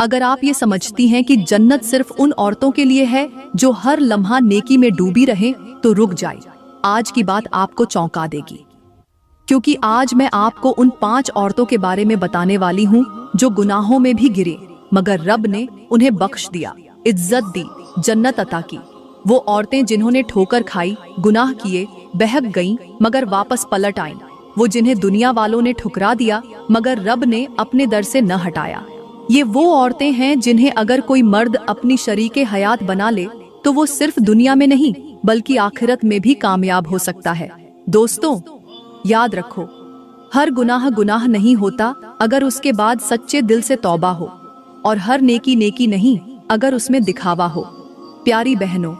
अगर आप ये समझती हैं कि जन्नत सिर्फ उन औरतों के लिए है जो हर लम्हा नेकी में डूबी रहे, तो रुक जाए। आज की बात आपको चौंका देगी, क्योंकि आज मैं आपको उन 5 औरतों के बारे में बताने वाली हूँ जो गुनाहों में भी गिरे, मगर रब ने उन्हें बख्श दिया, इज्जत दी, जन्नत अता की। वो औरतें जिन्होंने ठोकर खाई, गुनाह किए, बहक गईं, मगर वापस पलट आईं। वो जिन्हें दुनिया वालों ने ठुकरा दिया, मगर रब ने अपने दर से न हटाया। ये वो औरतें हैं जिन्हें अगर कोई मर्द अपनी शरीके हयात बना ले तो वो सिर्फ दुनिया में नहीं बल्कि आखिरत में भी कामयाब हो सकता है। दोस्तों, याद रखो, हर गुनाह नहीं होता अगर उसके बाद सच्चे दिल से तौबा हो, और हर नेकी नहीं अगर उसमें दिखावा हो। प्यारी बहनों,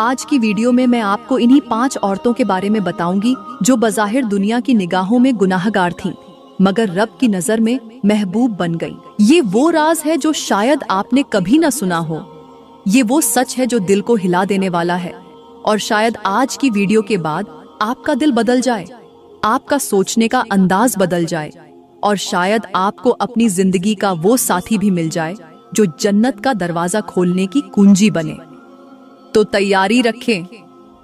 आज की वीडियो में मैं आपको इन्हीं 5 औरतों के बारे में बताऊंगी जो बज़ाहिर दुनिया की निगाहों में गुनाहगार थीं, मगर रब की नजर में महबूब बन गईं। ये वो राज है जो शायद आपने कभी न सुना हो। ये वो सच है जो दिल को हिला देने वाला है, और शायद आज की वीडियो के बाद आपका दिल बदल जाए, आपका सोचने का अंदाज बदल जाए, और शायद आपको अपनी जिंदगी का वो साथी भी मिल जाए जो जन्नत का दरवाजा खोलने की कुंजी बने। तो तैयारी रखें,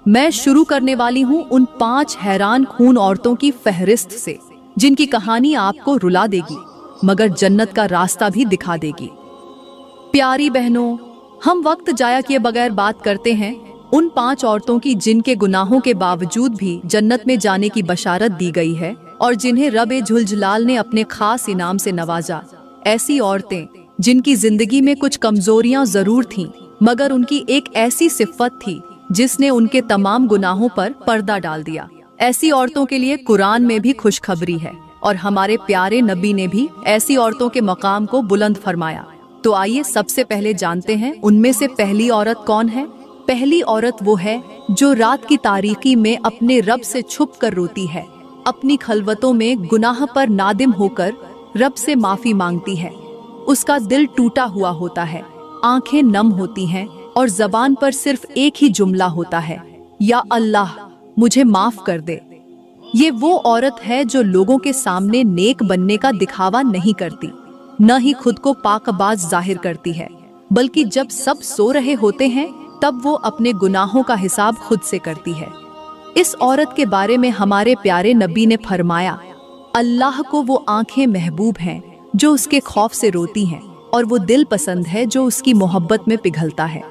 मैं शुरू करने वाली हूँ उन 5 हैरान खून औरतों की फहरिस्त से, जिनकी कहानी आपको रुला देगी मगर जन्नत का रास्ता भी दिखा देगी। प्यारी बहनों, हम वक्त जाया किए बगैर बात करते हैं उन 5 औरतों की जिनके गुनाहों के बावजूद भी जन्नत में जाने की बशारत दी गई है, और जिन्हें रब जुलजलाल ने अपने खास इनाम से नवाजा। ऐसी औरतें जिनकी जिंदगी में कुछ कमजोरियां जरूर थीं, मगर उनकी एक ऐसी सिफ़त थी जिसने उनके तमाम गुनाहों पर पर्दा डाल दिया। ऐसी औरतों के लिए कुरान में भी खुशखबरी है, और हमारे प्यारे नबी ने भी ऐसी औरतों के मकाम को बुलंद फरमाया। तो आइए सबसे पहले जानते हैं उनमें से पहली औरत कौन है। पहली औरत वो है जो रात की तारीकी में अपने रब से छुप कर रोती है, अपनी खलवतों में गुनाह पर नादिम होकर रब से माफी मांगती है। उसका दिल टूटा हुआ होता है, आंखें नम होती हैं, और जबान पर सिर्फ एक ही जुमला होता है, या अल्लाह मुझे माफ कर दे। ये वो औरत है जो लोगों के सामने नेक बनने का दिखावा नहीं करती, न ही खुद को पाकबाज जाहिर करती है, बल्कि जब सब सो रहे होते हैं तब वो अपने गुनाहों का हिसाब खुद से करती है। इस औरत के बारे में हमारे प्यारे नबी ने फरमाया, अल्लाह को वो आंखें महबूब हैं जो उसके खौफ से रोती हैं, और वो दिल पसंद है जो उसकी मोहब्बत में पिघलता है।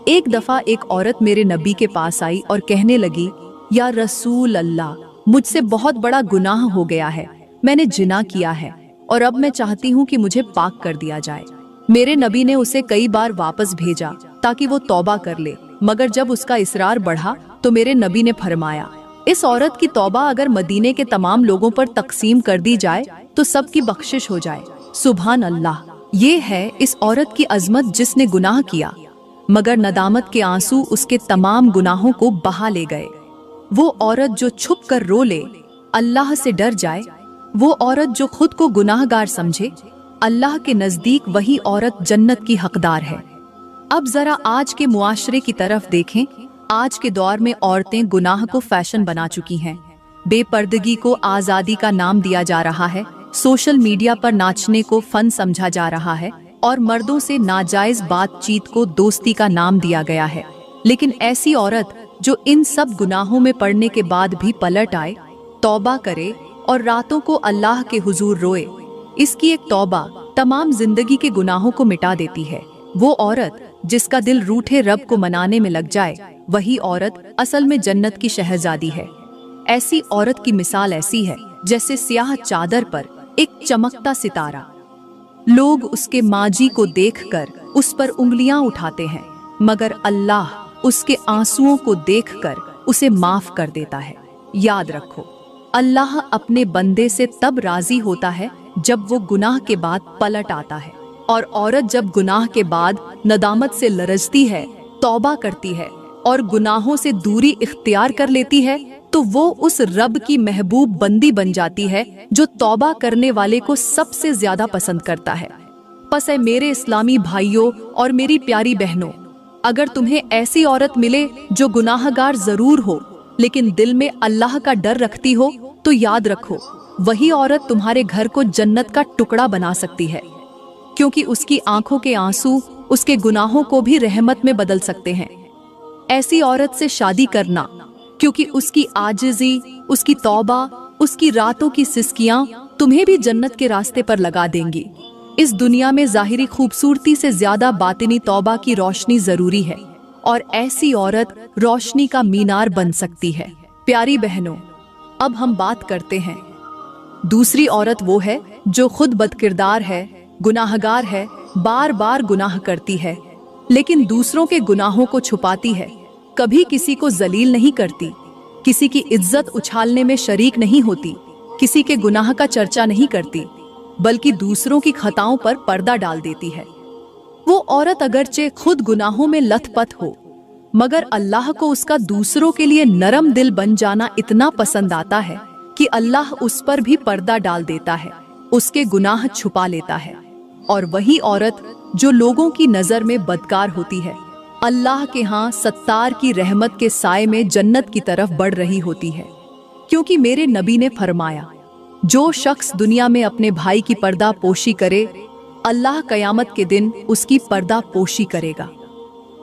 एक दफा एक औरत मेरे नबी के पास आई और कहने लगी, या रसूल अल्लाह, मुझसे बहुत बड़ा गुनाह हो गया है, मैंने जिना किया है, और अब मैं चाहती हूँ कि मुझे पाक कर दिया जाए। मेरे नबी ने उसे कई बार वापस भेजा ताकि वो तौबा कर ले, मगर जब उसका इसरार बढ़ा तो मेरे नबी ने फरमाया, इस औरत की तौबा अगर मदीने के तमाम लोगों पर तकसीम कर दी जाए तो सबकी बख्शिश हो जाए। सुभान अल्लाह। ये है इस औरत की अजमत जिसने गुनाह किया, मगर नदामत के आंसू उसके तमाम गुनाहों को बहा ले गए। वो औरत जो छुप कर रो ले, अल्लाह से डर जाए, वो औरत जो खुद को गुनाहगार समझे, अल्लाह के नजदीक वही औरत जन्नत की हकदार है। अब जरा आज के मुआशरे की तरफ देखें। आज के दौर में औरतें गुनाह को फैशन बना चुकी हैं। बेपर्दगी को आजादी का नाम दिया जा रहा है, सोशल मीडिया पर नाचने को फन समझा जा रहा है, और मर्दों से नाजायज बातचीत को दोस्ती का नाम दिया गया है। लेकिन ऐसी औरत जो इन सब गुनाहों में पड़ने के बाद भी पलट आए, तौबा करे और रातों को अल्लाह के हुजूर रोए, इसकी एक तौबा तमाम जिंदगी के गुनाहों को मिटा देती है। वो औरत जिसका दिल रूठे रब को मनाने में लग जाए, वही औरत असल में जन्नत की शहजादी है। ऐसी औरत की मिसाल ऐसी है जैसे स्याह चादर पर एक चमकता सितारा। लोग उसके माजी को देखकर उस पर उंगलियां उठाते हैं, मगर अल्लाह उसके आंसुओं को देखकर उसे माफ कर देता है। याद रखो, अल्लाह अपने बंदे से तब राजी होता है जब वो गुनाह के बाद पलट आता है, और औरत जब गुनाह के बाद नदामत से लरजती है, तौबा करती है और गुनाहों से दूरी इख्तियार कर लेती है, तो वो उस रब की महबूब बंदी बन जाती है जो तौबा करने वाले को सबसे ज्यादा पसंद करता है। बस है मेरे इस्लामी भाइयों और मेरी प्यारी बहनों, अगर तुम्हें ऐसी औरत मिले जो गुनाहगार जरूर हो लेकिन दिल में अल्लाह का डर रखती हो, तो याद रखो, वही औरत तुम्हारे घर को जन्नत का टुकड़ा बना सकती है। क्योंकि उसकी आंखों के आंसू उसके गुनाहों को भी रहमत में बदल सकते हैं। ऐसी औरत से शादी करना, क्योंकि उसकी आजिज़ी, उसकी तौबा, उसकी रातों की सिसकियां तुम्हें भी जन्नत के रास्ते पर लगा देंगी। इस दुनिया में ज़ाहिरी खूबसूरती से ज्यादा बातिनी तौबा की रोशनी जरूरी है, और ऐसी औरत रोशनी का मीनार बन सकती है। प्यारी बहनों, अब हम बात करते हैं दूसरी औरत। वो है जो खुद बदकिरदार है, गुनाहगार है, बार बार गुनाह करती है, लेकिन दूसरों के गुनाहों को छुपाती है, कभी किसी को जलील नहीं करती, किसी की इज्जत उछालने में शरीक नहीं होती, किसी के गुनाह का चर्चा नहीं करती, बल्कि दूसरों की खताओं पर पर्दा डाल देती है। वो औरत अगरचे खुद गुनाहों में लथपथ हो, मगर अल्लाह को उसका दूसरों के लिए नरम दिल बन जाना इतना पसंद आता है कि अल्लाह उस पर भी पर्दा डाल देता है, उसके गुनाह छुपा लेता है। और वही औरत जो लोगों की नजर में बदकार होती है, अल्लाह के यहाँ सत्तार की रहमत के साए में जन्नत की तरफ बढ़ रही होती है। क्योंकि मेरे नबी ने फरमाया, जो शख्स दुनिया में अपने भाई की पर्दा पोशी करे, अल्लाह कयामत के दिन उसकी पर्दा पोशी करेगा।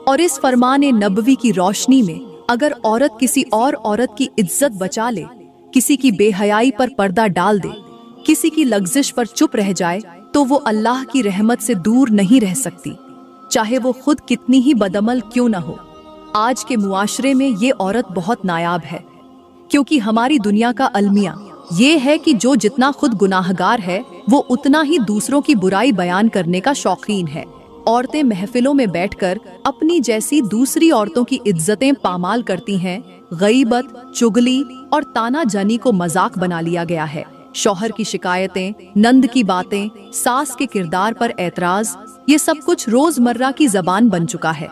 और इस फरमान नबवी की रोशनी में अगर औरत किसी और औरत की इज्जत बचा ले, किसी की बेहयाई पर पर्दा डाल दे, किसी की लग्जिश पर चुप रह जाए, तो वो अल्लाह की रहमत से दूर नहीं रह सकती, चाहे वो खुद कितनी ही बदअमल क्यों न हो। आज के मुआशरे में ये औरत बहुत नायाब है, क्योंकि हमारी दुनिया का अलमिया ये है कि जो जितना खुद गुनाहगार है, वो उतना ही दूसरों की बुराई बयान करने का शौकीन है। औरतें महफिलों में बैठकर अपनी जैसी दूसरी औरतों की इज्जतें पामाल करती हैं। गईबत, चुगली और ताना जानी को मजाक बना लिया गया है। शौहर की शिकायतें, नंद की बातें, सास के किरदार पर एतराज, ये सब कुछ रोजमर्रा की जबान बन चुका है।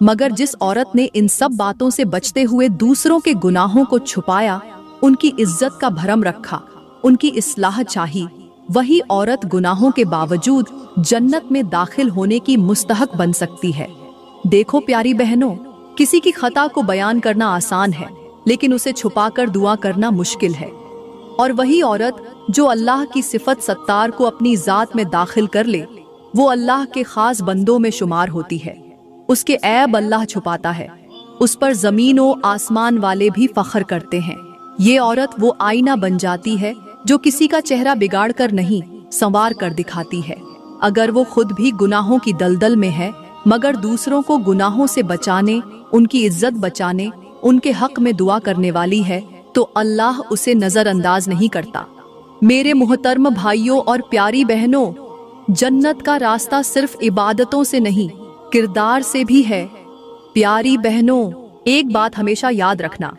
मगर जिस औरत ने इन सब बातों से बचते हुए दूसरों के गुनाहों को छुपाया, उनकी इज्जत का भरम रखा, उनकी इस्लाह चाही, वही औरत गुनाहों के बावजूद जन्नत में दाखिल होने की मुस्तहक बन सकती है। देखो प्यारी बहनों, किसी की खता को बयान करना आसान है, लेकिन उसे छुपाकर दुआ करना मुश्किल है। और वही औरत जो अल्लाह की सिफत सत्तार को अपनी जात में दाखिल कर ले, वो अल्लाह के खास बंदों में शुमार होती है। उसके ऐब अल्लाह छुपाता है, उस पर जमीन व आसमान वाले भी फख्र करते हैं। ये औरत वो आईना बन जाती है जो किसी का चेहरा बिगाड़ कर नहीं, संवार कर दिखाती है। अगर वो खुद भी गुनाहों की दलदल में है, मगर दूसरों को गुनाहों से बचाने, उनकी इज्जत बचाने, उनके हक में दुआ करने वाली है, तो अल्लाह उसे नजरअंदाज नहीं करता। मेरे मुहतरम भाइयों और प्यारी बहनों, जन्नत का रास्ता सिर्फ इबादतों से नहीं, किरदार से भी है। प्यारी बहनों, एक बात हमेशा याद रखना,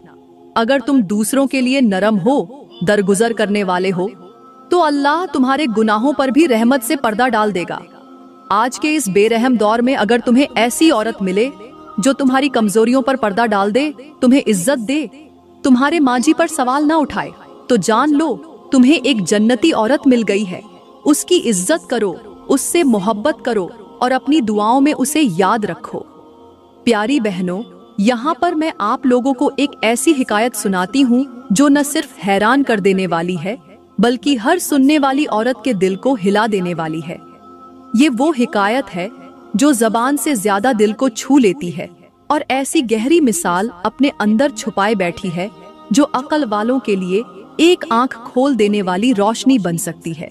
अगर तुम दूसरों के लिए नरम हो, दरगुजर करने वाले हो, तो अल्लाह तुम्हारे गुनाहों पर भी रहमत से पर्दा डाल देगा। आज के इस बेरहम दौर में अगर तुम्हें ऐसी औरत मिले जो तुम्हारी कमजोरियों पर पर्दा डाल दे, तुम्हें इज्जत दे, तुम्हारे मांझी पर सवाल ना उठाए, तो जान लो तुम्हें एक जन्नती औरत मिल गई है। उसकी इज्जत करो, उससे मोहब्बत करो और अपनी दुआओं में उसे याद रखो। प्यारी बहनों, यहाँ पर मैं आप लोगों को एक ऐसी हिकायत सुनाती हूँ जो न सिर्फ हैरान कर देने वाली है, बल्कि हर सुनने वाली औरत के दिल को हिला देने वाली है। ये वो हिकायत है जो जबान से ज्यादा दिल को छू लेती है और ऐसी गहरी मिसाल अपने अंदर छुपाए बैठी है जो अक्ल वालों के लिए एक आंख खोल देने वाली रोशनी बन सकती है।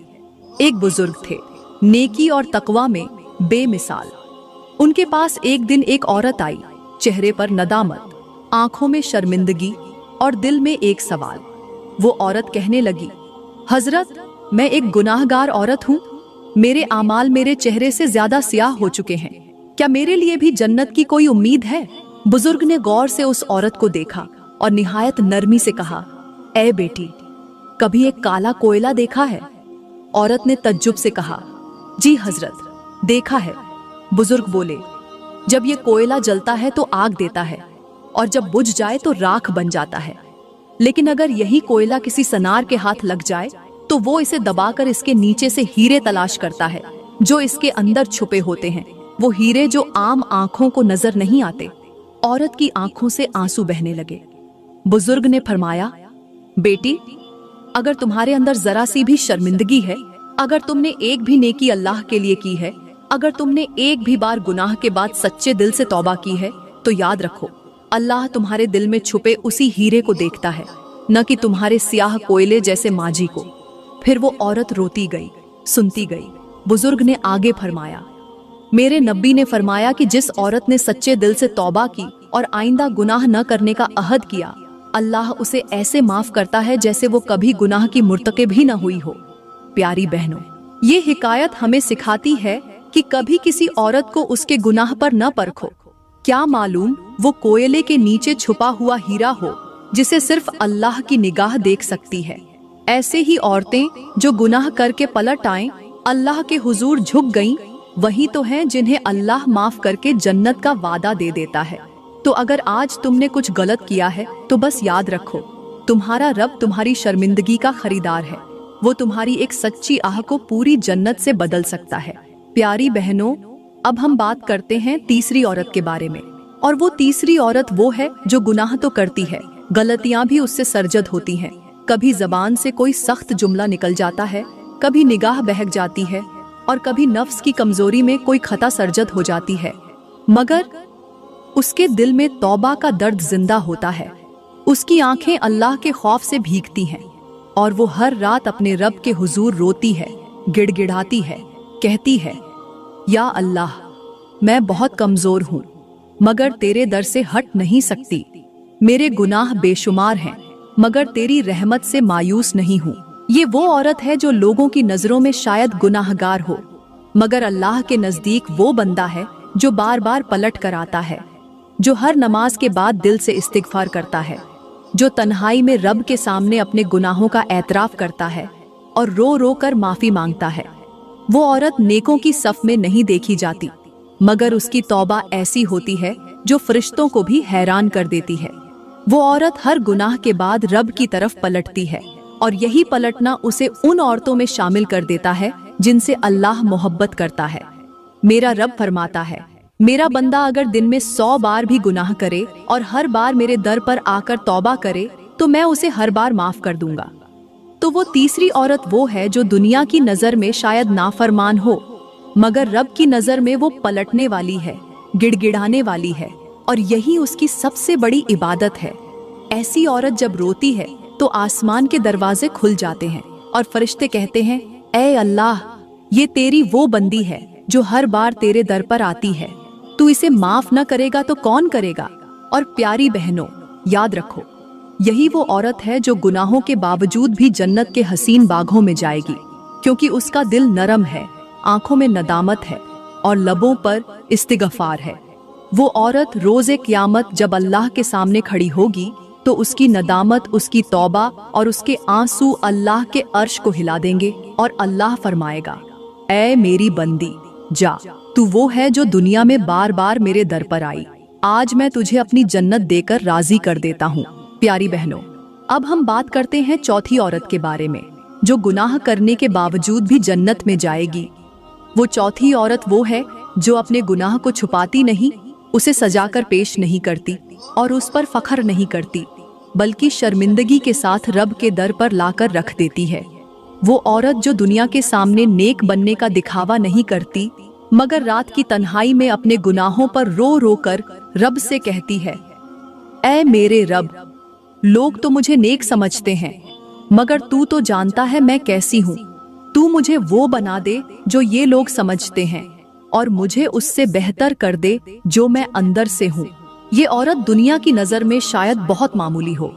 एक बुजुर्ग थे, नेकी और तकवा में बेमिसाल। उनके पास एक दिन एक औरत आई, चेहरे पर नदामत, आंखों में शर्मिंदगी और दिल में एक सवाल। वो औरत कहने लगी, हजरत, मैं एक गुनाहगार औरत हूँ, मेरे आमाल मेरे चेहरे से ज्यादा स्याह हो चुके हैं, क्या मेरे लिए भी जन्नत की कोई उम्मीद है? बुजुर्ग ने गौर से उस औरत को देखा और निहायत नरमी से कहा, ऐ बेटी, कभी एक काला कोयला देखा है? औरत ने तज्जुब से कहा, जी हजरत, देखा है। बुजुर्ग बोले, जब ये कोयला जलता है तो आग देता है, और जब बुझ जाए तो राख बन जाता है, लेकिन अगर यही कोयला किसी सनार के हाथ लग जाए तो वो इसे दबाकर इसके नीचे से हीरे तलाश करता है जो इसके अंदर छुपे होते हैं, वो हीरे जो आम आंखों को नजर नहीं आते। औरत की आंखों से आंसू बहने लगे। बुजुर्ग ने फरमाया, बेटी, अगर तुम्हारे अंदर जरा सी भी शर्मिंदगी है, अगर तुमने एक भी नेकी अल्लाह के लिए की है, अगर तुमने एक भी बार गुनाह के बाद सच्चे दिल से तौबा की है, तो याद रखो अल्लाह तुम्हारे दिल में छुपे उसी हीरे को देखता है, न कि तुम्हारे स्याह कोयले जैसे माजी को। फिर वो औरत रोती गई, सुनती गई। बुजुर्ग ने आगे फरमाया, मेरे नबी ने फरमाया कि जिस औरत ने सच्चे दिल से तौबा की और आइंदा गुनाह न करने का अहद किया, अल्लाह उसे ऐसे माफ करता है जैसे वो कभी गुनाह की मुर्तकिब ही न हुई हो। प्यारी बहनों, ये हिकायत हमें सिखाती है कि कभी किसी औरत को उसके गुनाह पर न परखो। क्या मालूम वो कोयले के नीचे छुपा हुआ हीरा हो जिसे सिर्फ अल्लाह की निगाह देख सकती है। ऐसे ही औरतें जो गुनाह करके पलट आएं, अल्लाह के हुजूर झुक गईं, वही तो हैं जिन्हें अल्लाह माफ करके जन्नत का वादा दे देता है। तो अगर आज तुमने कुछ गलत किया है तो बस याद रखो, तुम्हारा रब तुम्हारी शर्मिंदगी का खरीदार है। वो तुम्हारी एक सच्ची आह को पूरी जन्नत से बदल सकता है। प्यारी बहनों, अब हम बात करते हैं तीसरी औरत के बारे में। और वो तीसरी औरत वो है जो गुनाह तो करती है, गलतियां भी उससे सरजद होती हैं। कभी जबान से कोई सख्त जुमला निकल जाता है, कभी निगाह बहक जाती है, और कभी नफ्स की कमजोरी में कोई खता सरजद हो जाती है, मगर उसके दिल में तौबा का दर्द जिंदा होता है। उसकी आंखें अल्लाह के खौफ से भीगती हैं और वो हर रात अपने रब के हुजूर रोती है, गिड़गिड़ाती है, कहती है, या अल्लाह, मैं बहुत कमजोर हूँ मगर तेरे दर से हट नहीं सकती। मेरे गुनाह बेशुमार हैं मगर तेरी रहमत से मायूस नहीं हूँ। ये वो औरत है जो लोगों की नजरों में शायद गुनाहगार हो, मगर अल्लाह के नजदीक वो बंदा है जो बार बार पलट कर आता है, जो हर नमाज के बाद दिल से इस्तिगफार करता है, जो तन्हाई में रब के सामने अपने गुनाहों का एतराफ करता है और रो रो कर माफी मांगता है। वो औरत नेकों की सफ में नहीं देखी जाती, मगर उसकी तौबा ऐसी होती है जो फरिश्तों को भी हैरान कर देती है। वो औरत हर गुनाह के बाद रब की तरफ पलटती है और यही पलटना उसे उन औरतों में शामिल कर देता है जिनसे अल्लाह मोहब्बत करता है। मेरा रब फरमाता है, मेरा बंदा अगर दिन में 100 बार भी गुनाह करे और हर बार मेरे दर पर आकर तौबा करे तो मैं उसे हर बार माफ कर दूंगा। तो वो तीसरी औरत वो है जो दुनिया की नजर में शायद नाफरमान हो, मगर रब की नजर में वो पलटने वाली है, गिड़गिड़ाने वाली है, और यही उसकी सबसे बड़ी इबादत है। ऐसी औरत जब रोती है तो आसमान के दरवाजे खुल जाते हैं और फरिश्ते कहते हैं, ऐ अल्लाह, ये तेरी वो बंदी है जो हर बार तेरे दर पर आती है, तू इसे माफ न करेगा तो कौन करेगा। और प्यारी बहनों, याद रखो, यही वो औरत है जो गुनाहों के बावजूद भी जन्नत के हसीन बागों में जाएगी, क्योंकि उसका दिल नरम है, आंखों में नदामत है और लबों पर इस्तिगफार है। वो औरत रोज़े क़यामत जब अल्लाह के सामने खड़ी होगी तो उसकी नदामत, उसकी तौबा और उसके आंसू अल्लाह के अर्श को हिला देंगे और अल्लाह फरमाएगा, ऐ मेरी बंदी, जा, तू वो है जो दुनिया में बार बार मेरे दर पर आई, आज मैं तुझे अपनी जन्नत देकर राजी कर देता हूँ। प्यारी बहनों, अब हम बात करते हैं चौथी औरत के बारे में जो गुनाह करने के बावजूद भी जन्नत में जाएगी। वो चौथी औरत वो है जो अपने गुनाह को छुपाती नहीं, उसे सजाकर पेश नहीं करती और उस पर फख्र नहीं करती, बल्कि शर्मिंदगी के साथ रब के दर पर लाकर रख देती है। वो औरत जो दुनिया के सामने नेक बनने का दिखावा नहीं करती, मगर रात की तन्हाई में अपने गुनाहों पर रो रो कर रब से कहती है, ऐ मेरे रब, लोग तो मुझे नेक समझते हैं, मगर तू तो जानता है मैं कैसी हूँ। तू मुझे वो बना दे जो ये लोग समझते हैं और मुझे उससे बेहतर कर दे जो मैं अंदर से हूँ। ये औरत दुनिया की नजर में शायद बहुत मामूली हो,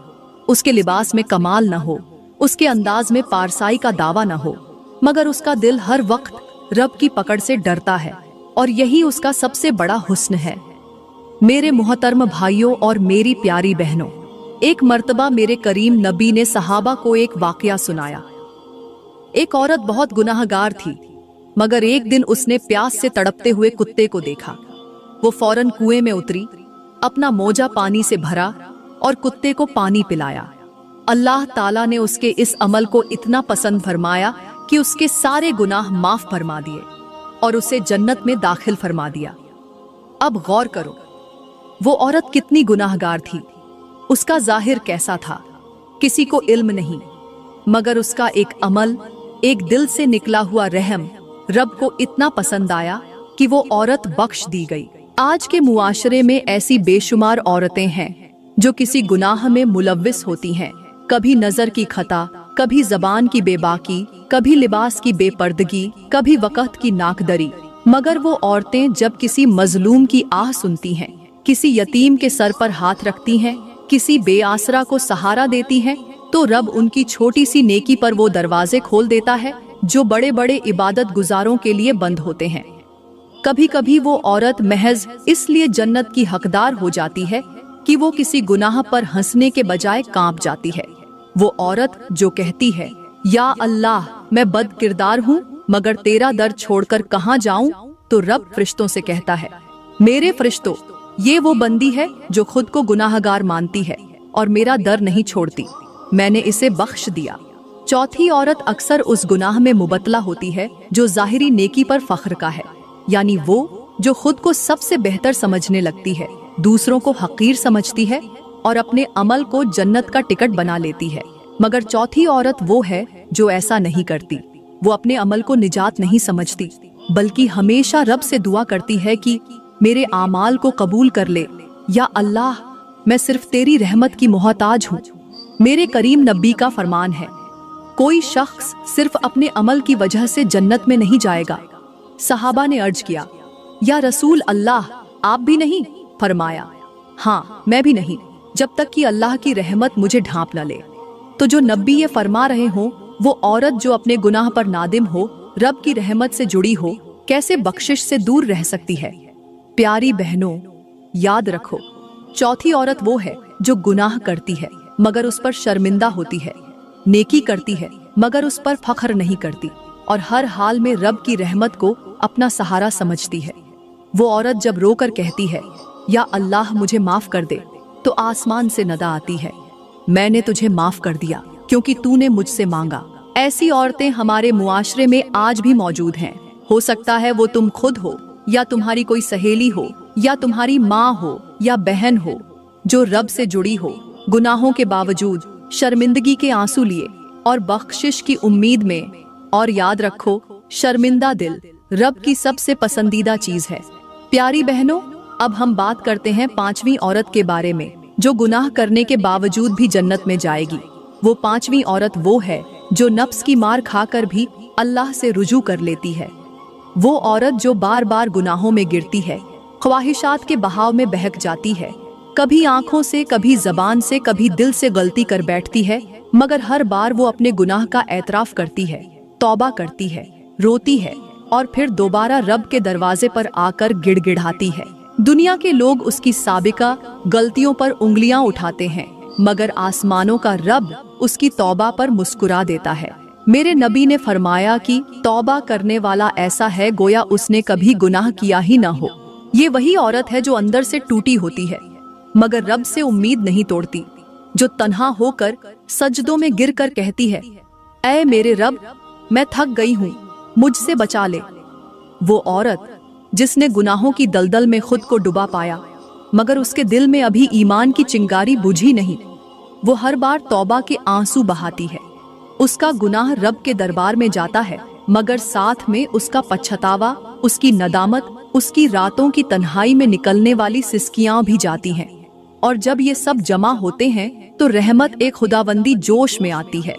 उसके लिबास में कमाल न हो, उसके अंदाज में पारसाई का दावा न हो, मगर उसका दिल हर वक्त रब की पकड़ से डरता है और यही उसका सबसे बड़ा हुस्न है। मेरे मुहतरम भाइयों और मेरी प्यारी बहनों, एक मर्तबा मेरे करीम नबी ने सहाबा को एक वाकया सुनाया। एक औरत बहुत गुनाहगार थी, मगर एक दिन उसने प्यास से तड़पते हुए कुत्ते को देखा। वो फौरन कुएं में उतरी, अपना मोजा पानी से भरा और कुत्ते को पानी पिलाया। अल्लाह ताला ने उसके इस अमल को इतना पसंद फरमाया कि उसके सारे गुनाह माफ फरमा दिए और उसे जन्नत में दाखिल फरमा दिया। अब गौर करो, वो औरत कितनी गुनाहगार थी, उसका जाहिर कैसा था, किसी को इल्म नहीं, मगर उसका एक अमल, एक दिल से निकला हुआ रहम रब को इतना पसंद आया कि वो औरत बख्श दी गई। आज के मुआशरे में ऐसी बेशुमार औरतें हैं जो किसी गुनाह में मुलव्विस होती हैं। कभी नजर की खता, कभी जबान की बेबाकी, कभी लिबास की बेपर्दगी, कभी वक़्त की नाकदरी। मगर वो औरतें जब किसी मजलूम की आह सुनती हैं, किसी यतीम के सर पर हाथ रखती हैं, किसी बेआसरा को सहारा देती हैं, तो रब उनकी छोटी सी नेकी पर वो दरवाजे खोल देता है जो बड़े बड़े इबादत गुजारों के लिए बंद होते हैं। कभी कभी वो औरत महज इसलिए जन्नत की हकदार हो जाती है कि वो किसी गुनाह पर हंसने के बजाय कांप जाती है। वो औरत जो कहती है, या अल्लाह मैं बद किरदार हूँ मगर तेरा दर छोड़कर कहाँ जाऊं, तो रब फरिश्तों से कहता है, मेरे फरिश्तों, ये वो बंदी है जो खुद को गुनाहगार मानती है और मेरा दर नहीं छोड़ती, मैंने इसे बख्श दिया। चौथी औरत अक्सर उस गुनाह में मुबतला होती है जो जाहिरी नेकी पर फख्र का है, यानी वो जो खुद को सबसे बेहतर समझने लगती है, दूसरों को हकीर समझती है और अपने अमल को जन्नत का टिकट बना लेती है। मगर चौथी औरत वो है जो ऐसा नहीं करती। वो अपने अमल को निजात नहीं समझती, बल्कि हमेशा रब से दुआ करती है कि मेरे आमाल को कबूल कर ले, या अल्लाह मैं सिर्फ तेरी रहमत की मोहताज हूँ। मेरे करीम नबी का फरमान है, कोई शख्स सिर्फ अपने अमल की वजह से जन्नत में नहीं जाएगा। सहाबा ने अर्ज किया, या रसूल अल्लाह आप भी नहीं? फरमाया, हाँ मैं भी नहीं, जब तक कि अल्लाह की रहमत मुझे ढांप न ले। तो जो नबी ये फरमा रहे हो, वो औरत जो अपने गुनाह पर नादिम हो, रब की रहमत से जुड़ी हो, कैसे बख्शिश से दूर रह सकती है? प्यारी बहनों, याद रखो, चौथी औरत वो है जो गुनाह करती है मगर उस पर शर्मिंदा होती है, नेकी करती है मगर उस पर फख्र नहीं करती, और हर हाल में रब की रहमत को अपना सहारा समझती है। वो औरत जब रोकर कहती है, या अल्लाह मुझे माफ कर दे, तो आसमान से नदा आती है, मैंने तुझे माफ कर दिया क्योंकि तूने मुझसे मांगा। ऐसी औरतें हमारे मुआशरे में आज भी मौजूद हैं। हो सकता है वो तुम खुद हो, या तुम्हारी कोई सहेली हो, या तुम्हारी माँ हो या बहन हो, जो रब से जुड़ी हो, गुनाहों के बावजूद शर्मिंदगी के आंसू लिए और बख्शिश की उम्मीद में। और याद रखो, शर्मिंदा दिल रब की सबसे पसंदीदा चीज है। प्यारी बहनों, अब हम बात करते हैं पांचवी औरत के बारे में जो गुनाह करने के बावजूद भी जन्नत में जाएगी। वो पांचवी औरत वो है जो नफ्स की मार खाकर भी अल्लाह से रुजू कर लेती है। वो औरत जो बार बार गुनाहों में गिरती है, ख्वाहिशात के बहाव में बहक जाती है, कभी आंखों से, कभी जबान से, कभी दिल से गलती कर बैठती है, मगर हर बार वो अपने गुनाह का एतराफ करती है, तौबा करती है, रोती है और फिर दोबारा रब के दरवाजे पर आकर गिड़गिड़ाती है। दुनिया के लोग उसकी साबिका गलतियों पर उंगलियां उठाते हैं, मगर आसमानों का रब उसकी तौबा पर मुस्कुरा देता है। मेरे नबी ने फरमाया कि तौबा करने वाला ऐसा है गोया उसने कभी गुनाह किया ही न हो। ये वही औरत है जो अंदर से टूटी होती है मगर रब से उम्मीद नहीं तोड़ती, जो तन्हा होकर सजदों में गिरकर कहती है, ऐ मेरे रब, मैं थक गई हूँ, मुझसे बचा ले। वो औरत जिसने गुनाहों की दलदल में खुद को डुबा पाया मगर उसके दिल में अभी ईमान की चिंगारी बुझी नहीं, वो हर बार तौबा के आंसू बहाती है। उसका गुनाह रब के दरबार में जाता है मगर साथ में उसका पछतावा, उसकी नदामत, उसकी रातों की तन्हाई में निकलने वाली सिसकियां भी जाती हैं। और जब ये सब जमा होते हैं तो रहमत एक खुदाबंदी जोश में आती है।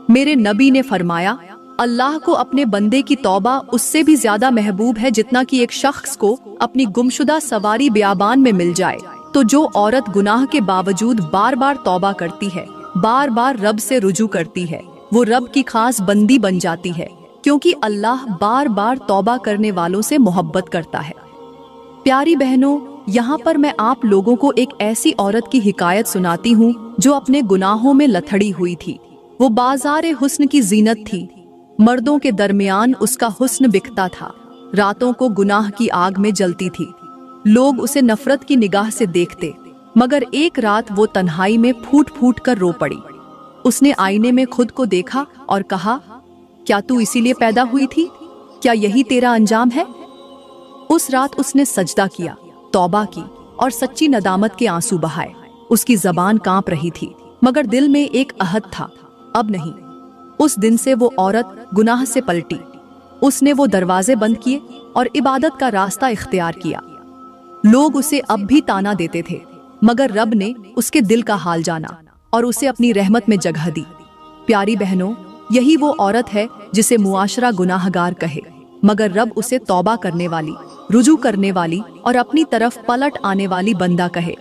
मेरे नबी ने फरमाया, अल्लाह को अपने बंदे की तौबा उससे भी ज्यादा महबूब है जितना कि एक शख्स को अपनी गुमशुदा सवारी बियाबान में मिल जाए। तो जो औरत गुनाह के बावजूद बार बार तौबा करती है, बार बार रब से रुजू करती है, वो रब की खास बंदी बन जाती है, क्योंकि अल्लाह बार बार तौबा करने वालों से मोहब्बत करता है। प्यारी बहनों, यहाँ पर मैं आप लोगों को एक ऐसी औरत की हिकायत सुनाती हूँ जो अपने गुनाहों में लथड़ी हुई थी। वो बाज़ार हुस्न की जीनत थी, मर्दों के दरमियान उसका हुस्न बिकता था, रातों को गुनाह की आग में जलती थी, लोग उसे नफरत की निगाह से देखते। मगर एक रात वो तन्हाई में फूट फूट कर रो पड़ी। उसने आईने में खुद को देखा और कहा, क्या तू इसीलिए पैदा हुई थी? क्या यही तेरा अंजाम है? उस रात उसने सजदा किया, तौबा की और सच्ची नदामत के आंसू बहाए। उसकी जबान कांप रही थी मगर दिल में एक अहद था, अब नहीं। उस दिन से वो औरत गुनाह से पलटी। उसने वो दरवाजे बंद किए और इबादत का रास्ता इख्तियार किया। लोग उसे अब भी ताना देते थे, मगर रब ने उसके दिल का हाल जाना और उसे अपनी रहमत में जगह दी। प्यारी बहनों, यही वो औरत है जिसे मुआशरा गुनाहगार कहे, मगर रब उसे तौबा करने वाली, रुजू करने वाली और अपनी तरफ पलट आने वाली बंदा कहे।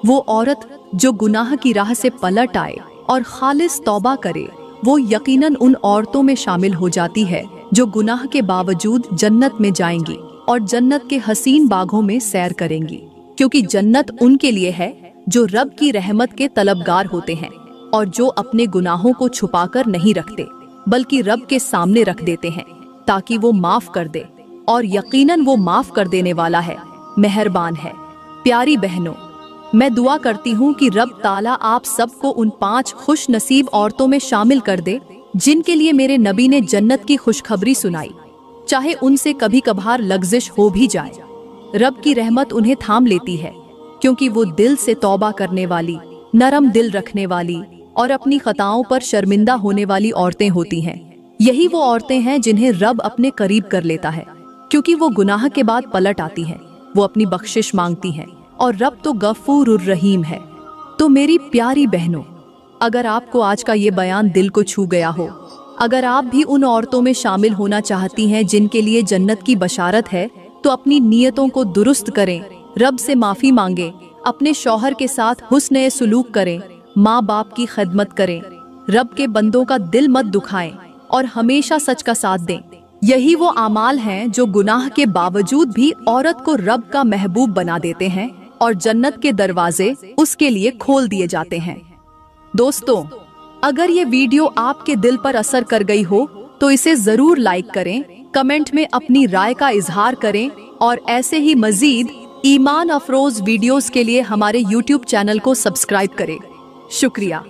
वो औरत जो गुनाह की राह से पलट आए और खालिस तौबा करे, वो यकीनन उन औरतों में शामिल हो जाती है जो गुनाह के बावजूद जन्नत में जाएंगी और जन्नत के हसीन बागों में सैर करेंगी, क्योंकि जन्नत उनके लिए है जो रब की रहमत के तलबगार होते हैं और जो अपने गुनाहों को छुपाकर नहीं रखते बल्कि रब के सामने रख देते हैं ताकि वो माफ कर दे, और यकीनन वो माफ कर देने वाला है, मेहरबान है। प्यारी बहनों, मैं दुआ करती हूँ कि रब ताला आप सबको उन 5 खुश नसीब औरतों में शामिल कर दे जिनके लिए मेरे नबी ने जन्नत की खुशखबरी सुनाई, चाहे उनसे कभी कभार लग्जिश हो भी जाए। रब की रहमत उन्हें थाम लेती है, क्योंकि वो दिल से तौबा करने वाली, नरम दिल रखने वाली और अपनी खताओं पर शर्मिंदा होने वाली औरतें होती हैं। यही वो औरतें हैं जिन्हें रब अपने करीब कर लेता है, क्योंकि वो गुनाह के बाद पलट आती हैं, वो अपनी बख्शिश मांगती हैं, और रब तो गफूरुर रहीम है। तो मेरी प्यारी बहनों, अगर आपको आज का ये बयान दिल को छू गया हो, अगर आप भी उन औरतों में शामिल होना चाहती हैं जिनके लिए जन्नत की बशारत है, तो अपनी नीयतों को दुरुस्त करें, रब से माफी मांगे, अपने शौहर के साथ हुस्न सुलूक करें, माँ बाप की खिदमत करें, रब के बंदों का दिल मत दुखाएं और हमेशा सच का साथ दें। यही वो आमाल हैं जो गुनाह के बावजूद भी औरत को रब का महबूब बना देते हैं और जन्नत के दरवाजे उसके लिए खोल दिए जाते हैं। दोस्तों, अगर ये वीडियो आपके दिल पर असर कर गई हो तो इसे जरूर लाइक करें, कमेंट में अपनी राय का इजहार करें और ऐसे ही मजीद ईमान अफरोज वीडियोस के लिए हमारे YouTube चैनल को सब्सक्राइब करें। शुक्रिया।